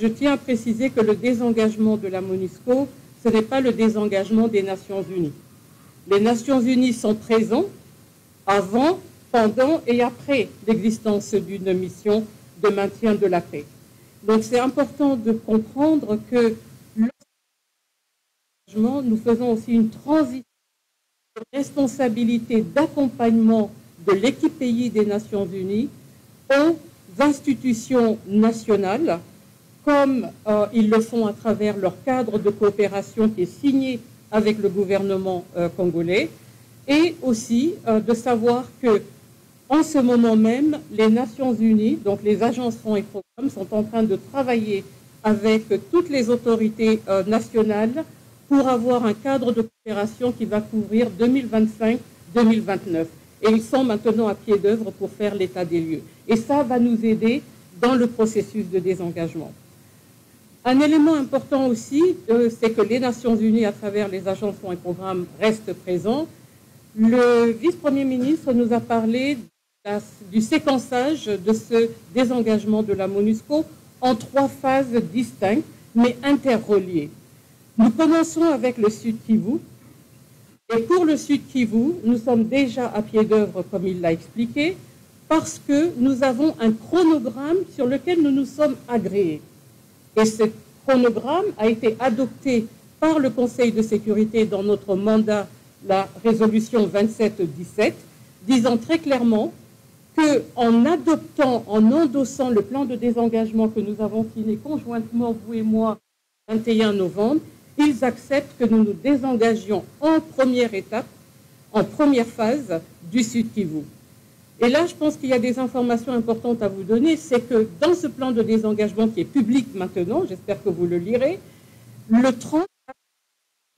je tiens à préciser que le désengagement de la MONUSCO, ce n'est pas le désengagement des Nations Unies. Les Nations Unies sont présentes avant, pendant et après l'existence d'une mission de maintien de la paix. Donc c'est important de comprendre que nous faisons aussi une transition de responsabilité d'accompagnement de l'équipe pays des Nations Unies aux institutions nationales, comme ils le font à travers leur cadre de coopération qui est signé avec le gouvernement congolais, et aussi de savoir que en ce moment même, les Nations Unies, donc les agences fonds et programmes, sont en train de travailler avec toutes les autorités nationales pour avoir un cadre de coopération qui va couvrir 2025-2029. Et ils sont maintenant à pied d'œuvre pour faire l'état des lieux. Et ça va nous aider dans le processus de désengagement. Un élément important aussi, c'est que les Nations Unies, à travers les agences fonds et programmes, restent présents. Le vice-premier ministre nous a parlé du séquençage de ce désengagement de la MONUSCO en 3 phases distinctes, mais interreliées. Nous commençons avec le Sud Kivu. Et pour le Sud Kivu, nous sommes déjà à pied d'œuvre, comme il l'a expliqué, parce que nous avons un chronogramme sur lequel nous nous sommes agréés. Et ce chronogramme a été adopté par le Conseil de sécurité dans notre mandat, la résolution 2717, disant très clairement qu'en adoptant, en endossant le plan de désengagement que nous avons signé conjointement, vous et moi, le 21 novembre, ils acceptent que nous nous désengagions en première étape, en première phase du Sud Kivu. Et là, je pense qu'il y a des informations importantes à vous donner, c'est que dans ce plan de désengagement qui est public maintenant, j'espère que vous le lirez, le 30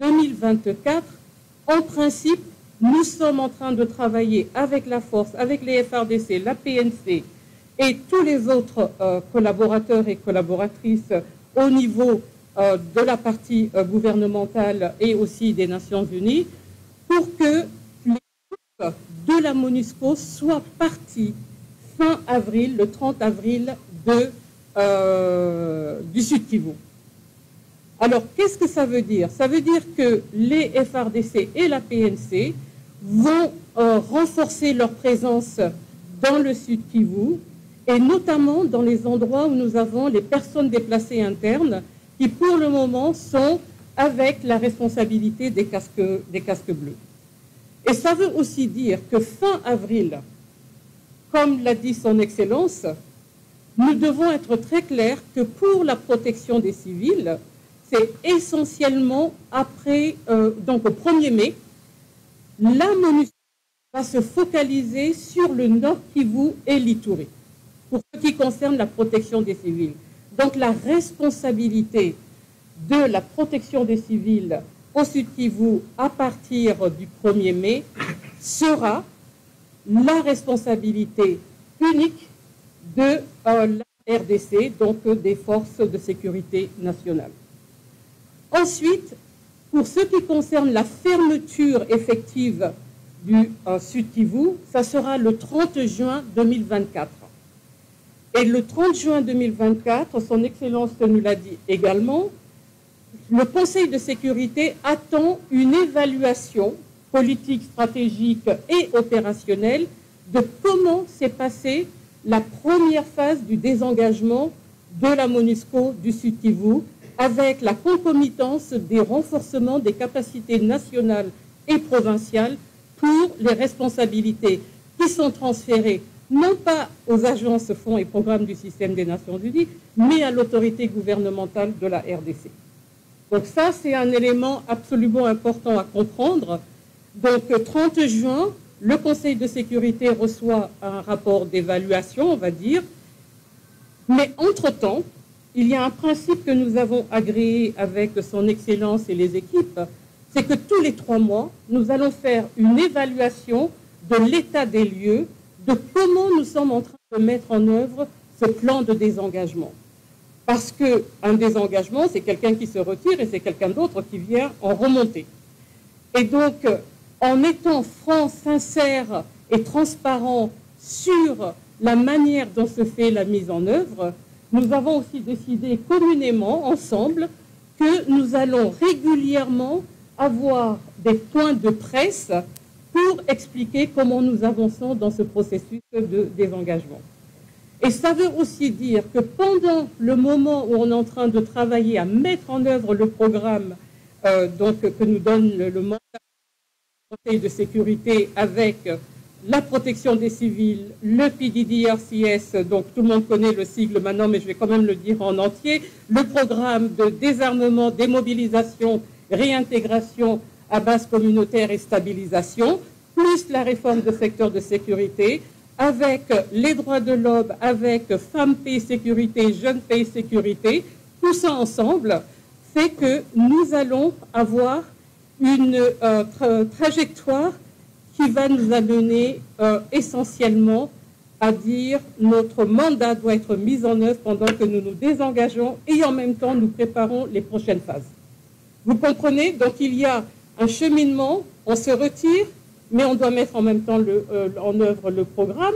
2024, en principe, nous sommes en train de travailler avec la force, avec les FARDC, la PNC et tous les autres collaborateurs et collaboratrices au niveau de la partie gouvernementale et aussi des Nations Unies pour que les troupes de la MONUSCO soient partis fin avril, le 30 avril du Sud Kivu. Alors, qu'est-ce que ça veut dire? Ça veut dire que les FARDC et la PNC vont renforcer leur présence dans le Sud Kivu et notamment dans les endroits où nous avons les personnes déplacées internes qui, pour le moment, sont avec la responsabilité des casques bleus. Et ça veut aussi dire que fin avril, comme l'a dit son Excellence, nous devons être très clairs que pour la protection des civils, c'est essentiellement après, donc au 1er mai, la MONUSCO va se focaliser sur le Nord Kivu et l'Ituri, pour ce qui concerne la protection des civils. Donc la responsabilité de la protection des civils au Sud Kivu à partir du 1er mai sera la responsabilité unique de la RDC, donc des forces de sécurité nationale. Ensuite, pour ce qui concerne la fermeture effective du Sud Kivu, ça sera le 30 juin 2024. Et le 30 juin 2024, son Excellence nous l'a dit également, le Conseil de sécurité attend une évaluation politique, stratégique et opérationnelle de comment s'est passée la première phase du désengagement de la MONUSCO du Sud Kivu, avec la concomitance des renforcements des capacités nationales et provinciales pour les responsabilités qui sont transférées non pas aux agences, fonds et programmes du système des Nations Unies, mais à l'autorité gouvernementale de la RDC. Donc ça, c'est un élément absolument important à comprendre. Donc 30 juin, le Conseil de sécurité reçoit un rapport d'évaluation, on va dire, mais entre-temps, il y a un principe que nous avons agréé avec son Excellence et les équipes, c'est que tous les 3 mois, nous allons faire une évaluation de l'état des lieux, de comment nous sommes en train de mettre en œuvre ce plan de désengagement. Parce qu'un désengagement, c'est quelqu'un qui se retire et c'est quelqu'un d'autre qui vient en remonter. Et donc, en étant franc, sincère et transparent sur la manière dont se fait la mise en œuvre, nous avons aussi décidé communément, ensemble, que nous allons régulièrement avoir des points de presse pour expliquer comment nous avançons dans ce processus de désengagement. Et ça veut aussi dire que pendant le moment où on est en train de travailler à mettre en œuvre le programme que nous donne le mandat du Conseil de sécurité avec la protection des civils, le PDDRCS, donc tout le monde connaît le sigle maintenant, mais je vais quand même le dire en entier, le programme de désarmement, démobilisation, réintégration à base communautaire et stabilisation, plus la réforme du secteur de sécurité, avec les droits de l'homme, avec femmes, paix, sécurité, jeunes, paix, sécurité, tout ça ensemble fait que nous allons avoir une trajectoire qui va nous amener essentiellement à dire notre mandat doit être mis en œuvre pendant que nous nous désengageons et en même temps nous préparons les prochaines phases. Vous comprenez? Donc il y a un cheminement, on se retire, mais on doit mettre en même temps en œuvre le programme,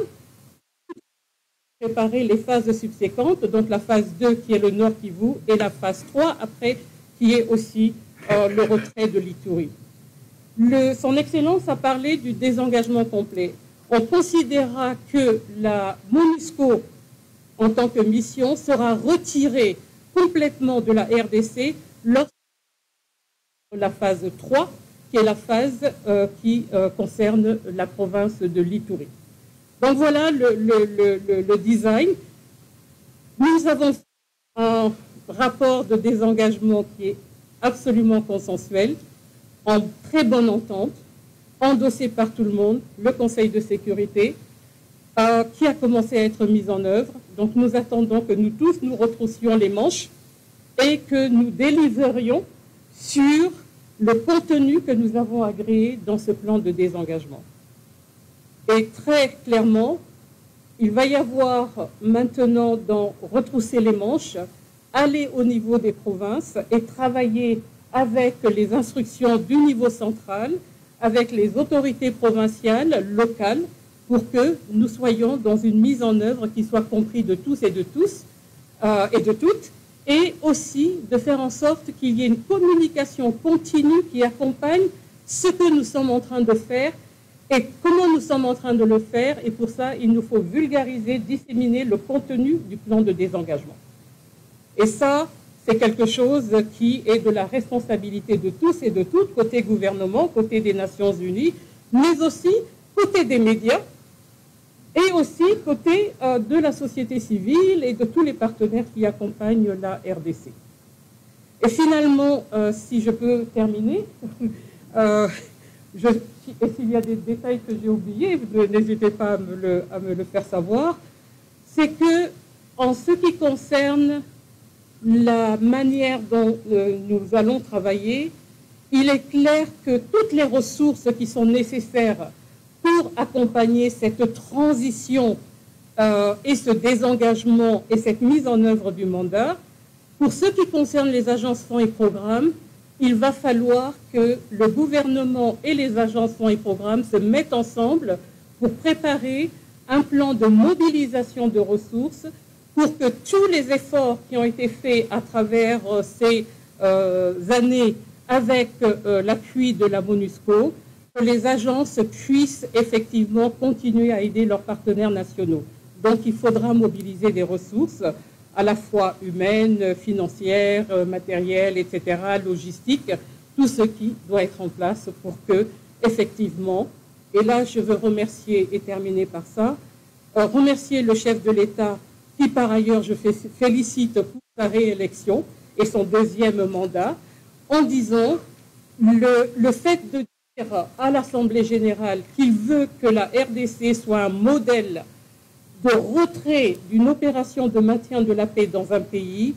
préparer les phases subséquentes, donc la phase 2 qui est le Nord Kivu et la phase 3 après qui est aussi le retrait de l'Ituri. Son Excellence a parlé du désengagement complet. On considérera que la MONUSCO, en tant que mission, sera retirée complètement de la RDC lors de la phase 3, qui est la phase qui concerne la province de l'Ituri. Donc voilà le design. Nous avons fait un rapport de désengagement qui est absolument consensuel, en très bonne entente, endossé par tout le monde, le Conseil de sécurité, qui a commencé à être mis en œuvre. Donc nous attendons que nous tous nous retroussions les manches et que nous déliverions sur le contenu que nous avons agréé dans ce plan de désengagement. Et très clairement, il va y avoir maintenant dans retrousser les manches, aller au niveau des provinces et travailler avec les instructions du niveau central, avec les autorités provinciales, locales, pour que nous soyons dans une mise en œuvre qui soit comprise de tous et de toutes, et aussi de faire en sorte qu'il y ait une communication continue qui accompagne ce que nous sommes en train de faire et comment nous sommes en train de le faire. Et pour ça, il nous faut vulgariser, disséminer le contenu du plan de désengagement. Et ça, c'est quelque chose qui est de la responsabilité de tous et de toutes, côté gouvernement, côté des Nations Unies, mais aussi côté des médias et aussi côté de la société civile et de tous les partenaires qui accompagnent la RDC. Et finalement, si je peux terminer, et s'il y a des détails que j'ai oubliés, n'hésitez pas à me le faire savoir, c'est que en ce qui concerne la manière dont nous allons travailler, il est clair que toutes les ressources qui sont nécessaires pour accompagner cette transition et ce désengagement et cette mise en œuvre du mandat, pour ce qui concerne les agences fonds et programmes, il va falloir que le gouvernement et les agences fonds et programmes se mettent ensemble pour préparer un plan de mobilisation de ressources pour que tous les efforts qui ont été faits à travers ces années avec l'appui de la MONUSCO, que les agences puissent effectivement continuer à aider leurs partenaires nationaux. Donc il faudra mobiliser des ressources à la fois humaines, financières, matérielles, etc., logistiques, tout ce qui doit être en place pour que, effectivement, et là je veux remercier et terminer par ça, remercier le chef de l'État qui par ailleurs je félicite pour sa réélection et son deuxième mandat, en disant le fait de dire à l'Assemblée générale qu'il veut que la RDC soit un modèle de retrait d'une opération de maintien de la paix dans un pays,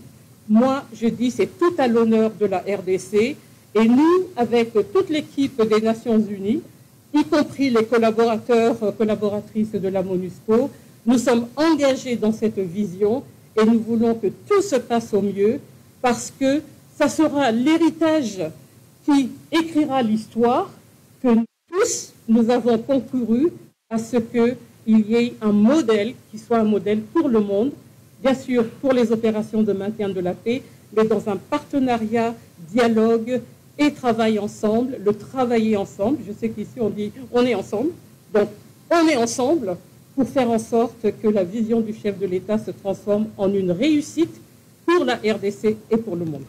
moi je dis c'est tout à l'honneur de la RDC et nous, avec toute l'équipe des Nations Unies, y compris les collaboratrices de la MONUSCO, nous sommes engagés dans cette vision et nous voulons que tout se passe au mieux parce que ça sera l'héritage qui écrira l'histoire que nous tous, nous avons concouru à ce qu'il y ait un modèle qui soit un modèle pour le monde bien sûr pour les opérations de maintien de la paix, mais dans un partenariat, dialogue et travail ensemble, le travailler ensemble. Je sais qu'ici on dit on est ensemble, donc on est ensemble pour faire en sorte que la vision du chef de l'État se transforme en une réussite pour la RDC et pour le monde.